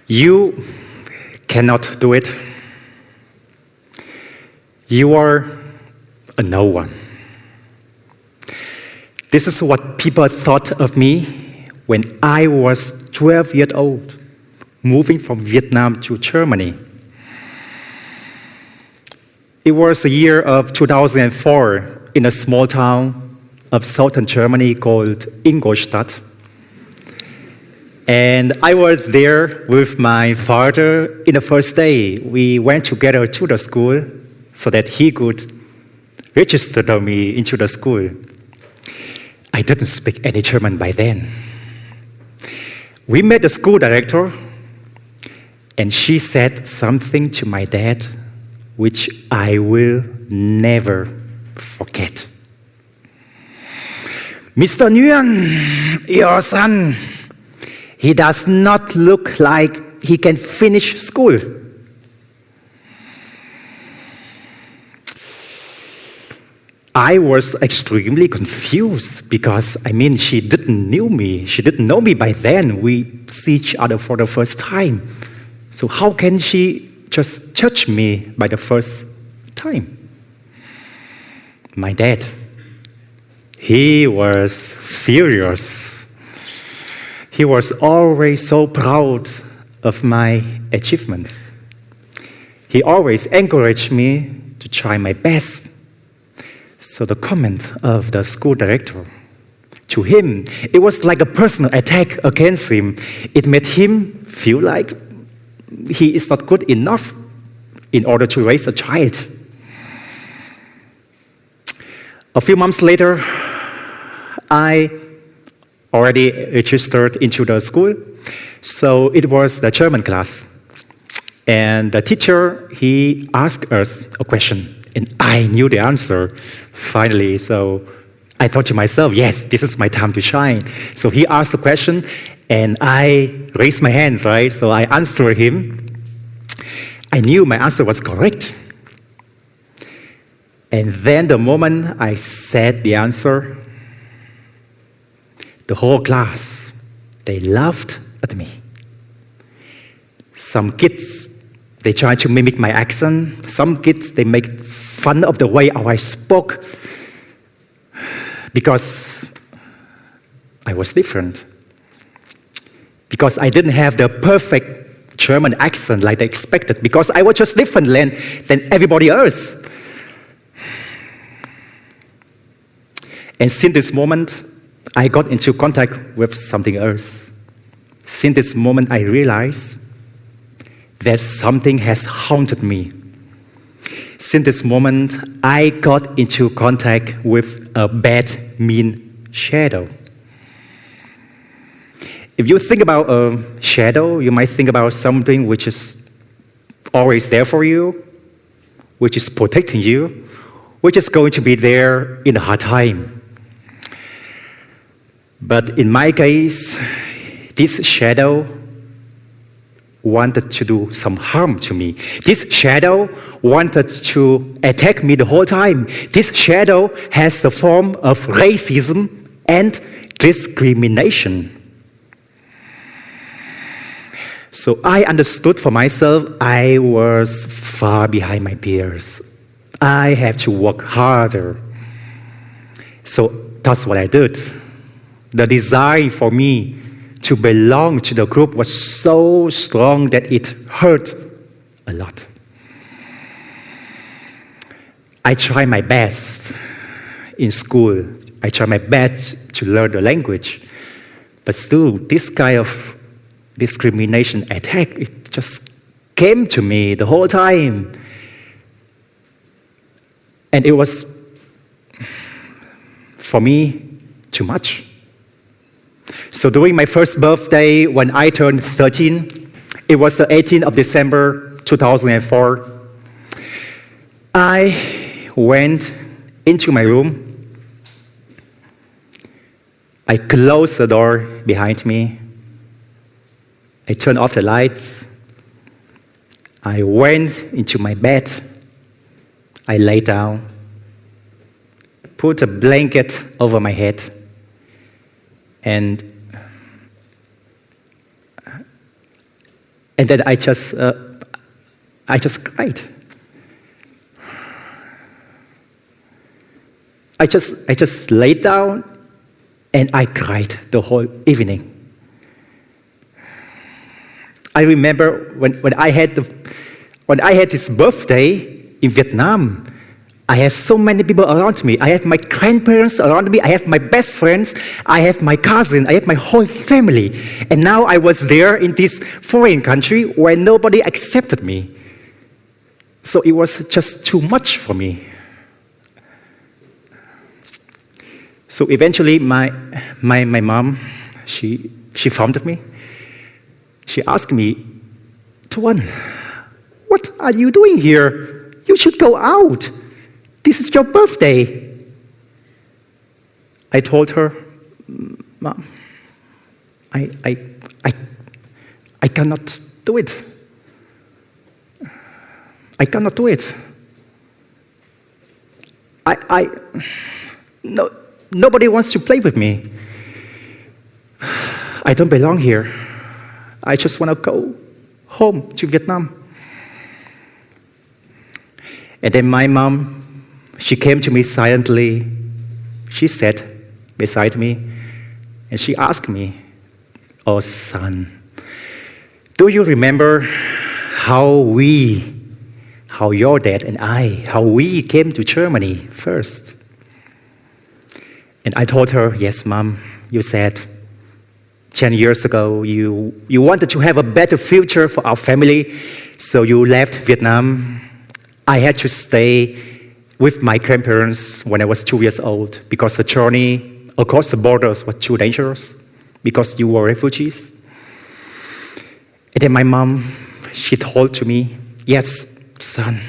You cannot do it. You are a no one. This is what people thought of me when I was 12 years old, moving from Vietnam to Germany. It was the year of 2004 in a small town of southern Germany called Ingolstadt. And I was there with my father in the first day. We went together to the school so that he could register me into the school. I didn't speak any German by then. We met the school director, and she said something to my dad which I will never forget. Mr. Nguyen, your son, he does not look like he can finish school. I was extremely confused because, she didn't know me. She didn't know me by then. We see each other for the first time. So how can she just judge me by the first time? My dad, he was furious. He was always so proud of my achievements. He always encouraged me to try my best. So the comment of the school director, to him, it was like a personal attack against him. It made him feel like he is not good enough in order to raise a child. A few months later, I already registered into the school. So it was the German class. And the teacher, he asked us a question. And I knew the answer, finally. So I thought to myself, yes, this is my time to shine. So he asked the question, and I raised my hands, right? So I answered him. I knew my answer was correct. And then the moment I said the answer, the whole class, they laughed at me. Some kids, they tried to mimic my accent. Some kids, they make fun of the way how I spoke because I was different. Because I didn't have the perfect German accent like they expected. Because I was just different than everybody else. And since this moment, I got into contact with something else. Since this moment, I realized that something has haunted me. Since this moment, I got into contact with a bad, mean shadow. If you think about a shadow, you might think about something which is always there for you, which is protecting you, which is going to be there in a hard time. But in my case, this shadow wanted to do some harm to me. This shadow wanted to attack me the whole time. This shadow has the form of racism and discrimination. So I understood for myself I was far behind my peers. I had to work harder. So that's what I did. The desire for me to belong to the group was so strong that it hurt a lot. I tried my best in school. I tried my best to learn the language. But still, this kind of discrimination attack, it just came to me the whole time. And it was, for me, too much. So during my first birthday, when I turned 13, it was the 18th of December, 2004, I went into my room. I closed the door behind me. I turned off the lights. I went into my bed. I lay down, put a blanket over my head, and And then I just cried. I just laid down and I cried the whole evening. I remember when I had this birthday in Vietnam, I have so many people around me. I have my grandparents around me. I have my best friends. I have my cousin. I have my whole family. And now I was there in this foreign country where nobody accepted me. So it was just too much for me. So eventually my mom, she found me. She asked me, Tuan, what are you doing here? You should go out. This is your birthday. I told her, Mom, I cannot do it. I cannot do it. No, nobody wants to play with me. I don't belong here. I just want to go home to Vietnam. And then my mom, she came to me silently. She sat beside me, and she asked me, "Oh, son, do you remember how your dad and how we came to Germany first?" And I told her, "Yes, Mom, you said 10 years ago you wanted to have a better future for our family, so you left Vietnam. I had to stay with my grandparents when I was 2 years old because the journey across the borders was too dangerous because you were refugees." And then my mom, she told to me, "Yes, son,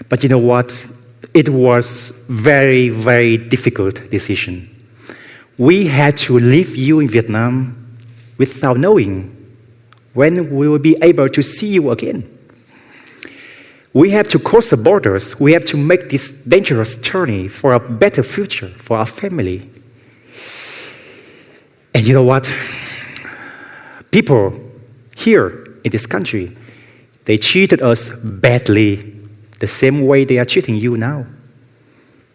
but you know what? It was very, very difficult decision. We had to leave you in Vietnam without knowing when we will be able to see you again. We have to cross the borders. We have to make this dangerous journey for a better future for our family." And you know what? People here in this country, they treated us badly the same way they are treating you now.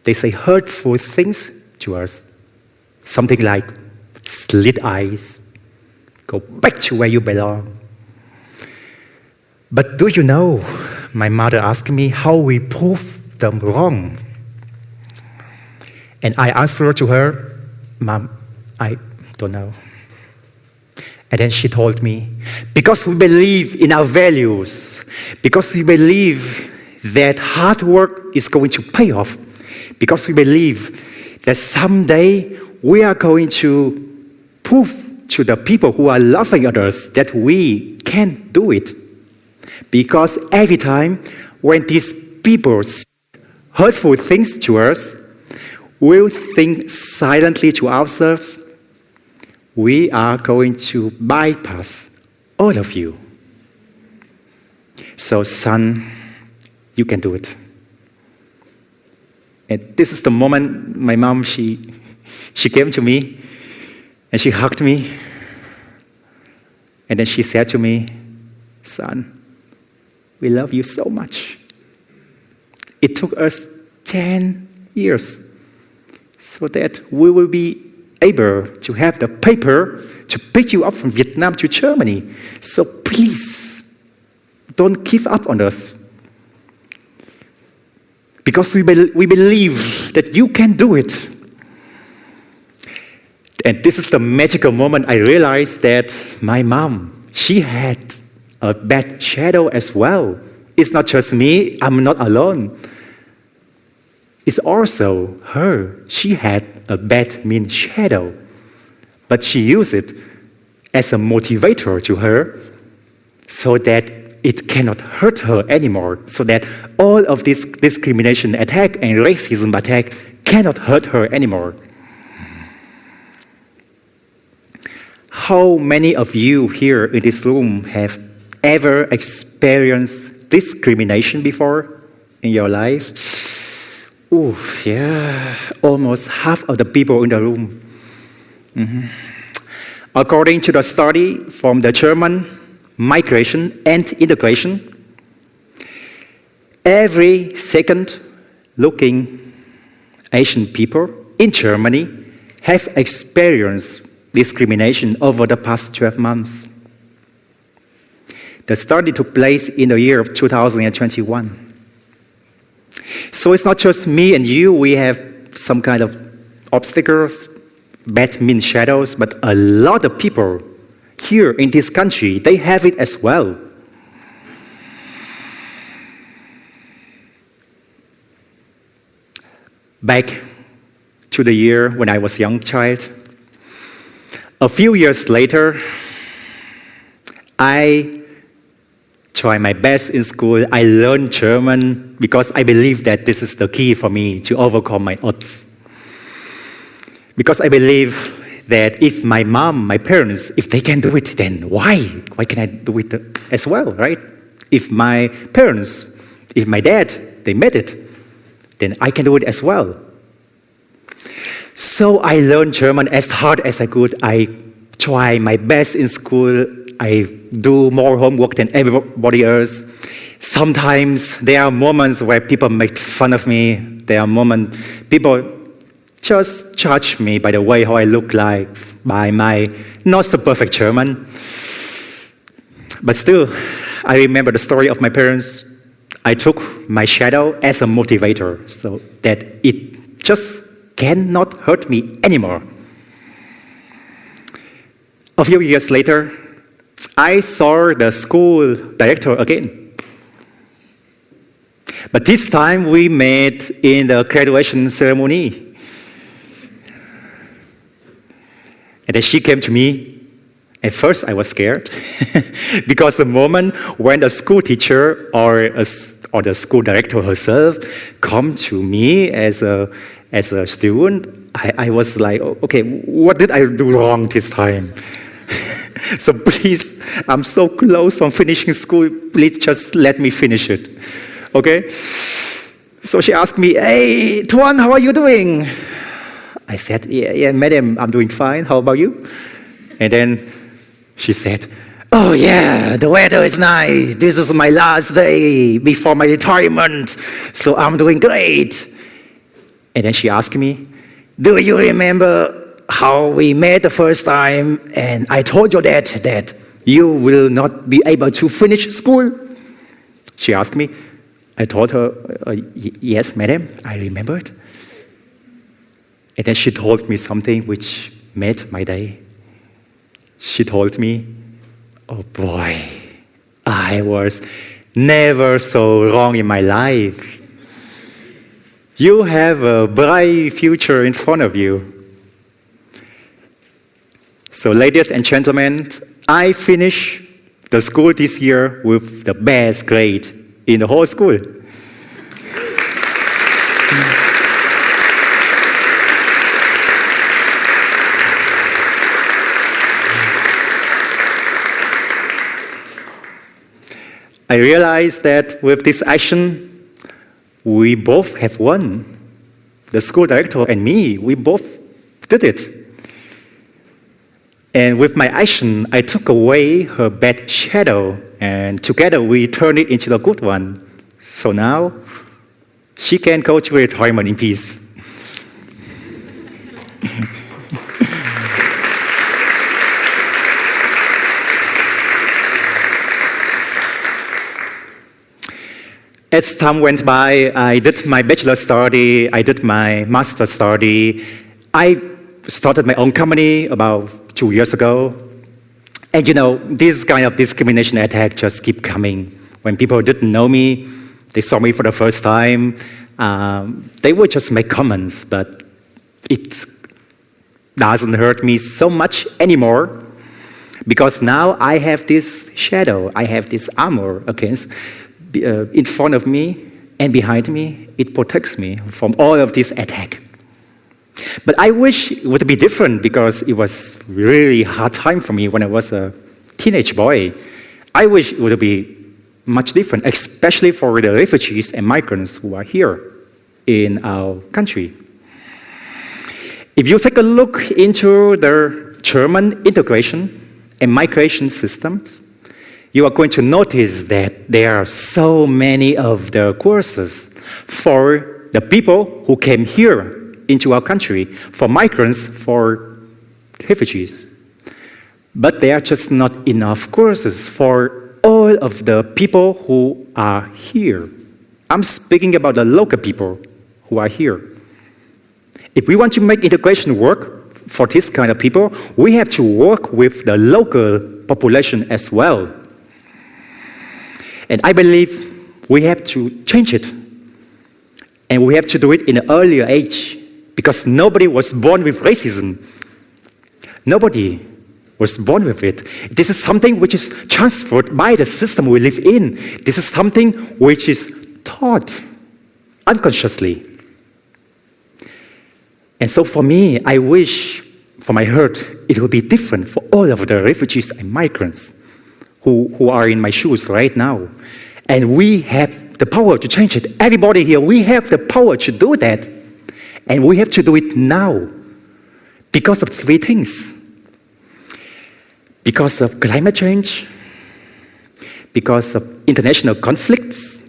They say hurtful things to us. Something like, "Slit eyes, go back to where you belong." But do you know, my mother asked me how we prove them wrong. And I answered to her, "Mom, I don't know." And then she told me, "Because we believe in our values, because we believe that hard work is going to pay off, because we believe that someday we are going to prove to the people who are laughing at us that we can do it. Because every time when these people say hurtful things to us, we'll think silently to ourselves, we are going to bypass all of you. So son, you can do it." And this is the moment my mom, she came to me and she hugged me. And then she said to me, "Son, we love you so much. It took us 10 years so that we will be able to have the paper to pick you up from Vietnam to Germany. So please, don't give up on us. Because we believe that you can do it." And this is the magical moment I realized that my mom, she had a bad shadow as well. It's not just me, I'm not alone. It's also her. She had a bad, mean shadow. But she used it as a motivator to her so that it cannot hurt her anymore, so that all of this discrimination attack and racism attack cannot hurt her anymore. How many of you here in this room have ever experienced discrimination before in your life? Ooh, yeah, almost half of the people in the room. According to the study from the German migration, and integration. Every second looking Asian people in Germany have experienced discrimination over the past 12 months. The study took place in the year of 2021. So it's not just me and you, we have some kind of obstacles, bad mean shadows, but a lot of people here in this country, they have it as well. Back to the year when I was a young child, a few years later, I tried my best in school. I learned German because I believe that this is the key for me to overcome my odds. Because I believe that if my mom, my parents, if they can do it, then why? Why can I do it as well, right? If my parents, if my dad, they made it, then I can do it as well. So I learned German as hard as I could. I try my best in school. I do more homework than everybody else. Sometimes there are moments where people make fun of me. There are moments people just judge me by the way how I look like, by my not so perfect German. But still, I remember the story of my parents. I took my shadow as a motivator so that it just cannot hurt me anymore. A few years later, I saw the school director again. But this time we met in the graduation ceremony. And then she came to me. At first, I was scared because the moment when the school teacher or the school director herself come to me as a student, I was like, okay, what did I do wrong this time? So please, I'm so close from finishing school. Please just let me finish it, okay? So she asked me, "Hey, Tuan, how are you doing?" I said, yeah, madam, I'm doing fine. How about you? And then she said, "Oh yeah, the weather is nice. This is my last day before my retirement, so I'm doing great." And then she asked me, "Do you remember how we met the first time and I told your dad that you will not be able to finish school?" She asked me. I told her, "Yes, madam, I remembered." And then she told me something which made my day. She told me, "Oh boy, I was never so wrong in my life. You have a bright future in front of you." So ladies and gentlemen, I finished the school this year with the best grade in the whole school. I realized that with this action, we both have won. The school director and me, we both did it. And with my action, I took away her bad shadow, and together we turned it into a good one. So now, she can go to retirement in peace. As time went by, I did my bachelor study, I did my master study. I started my own company about 2 years ago. And you know, this kind of discrimination attack just keep coming. When people didn't know me, they saw me for the first time, they would just make comments, but it doesn't hurt me so much anymore because now I have this shadow, I have this armor against in front of me and behind me. It protects me from all of this attack. But I wish it would be different because it was really hard time for me when I was a teenage boy. I wish it would be much different, especially for the refugees and migrants who are here in our country. If you take a look into the German integration and migration systems, you are going to notice that there are so many of the courses for the people who came here into our country, for migrants, for refugees. But there are just not enough courses for all of the people who are here. I'm speaking about the local people who are here. If we want to make integration work for this kind of people, we have to work with the local population as well. And I believe we have to change it. And we have to do it in an earlier age, because nobody was born with racism. Nobody was born with it. This is something which is transferred by the system we live in. This is something which is taught unconsciously. And so for me, I wish, for my heart, it will be different for all of the refugees and migrants who are in my shoes right now. And we have the power to change it. Everybody here, we have the power to do that. And we have to do it now because of three things. Because of climate change, because of international conflicts,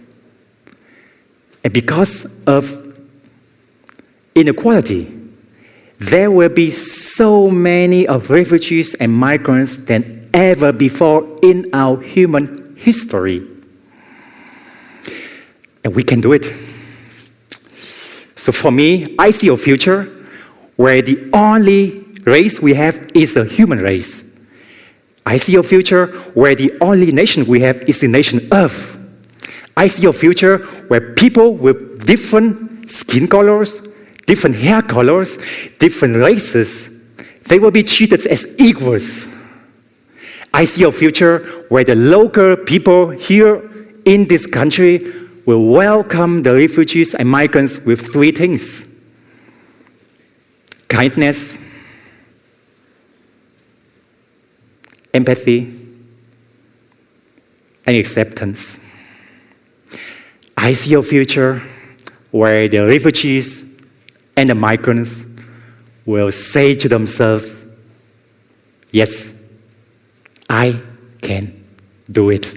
and because of inequality. There will be so many of refugees and migrants than ever before in our human history. And we can do it. So for me, I see a future where the only race we have is the human race. I see a future where the only nation we have is the nation Earth. I see a future where people with different skin colors, different hair colors, different races, they will be treated as equals. I see a future where the local people here in this country will welcome the refugees and migrants with three things: kindness, empathy, and acceptance. I see a future where the refugees and the migrants will say to themselves, yes, I can do it.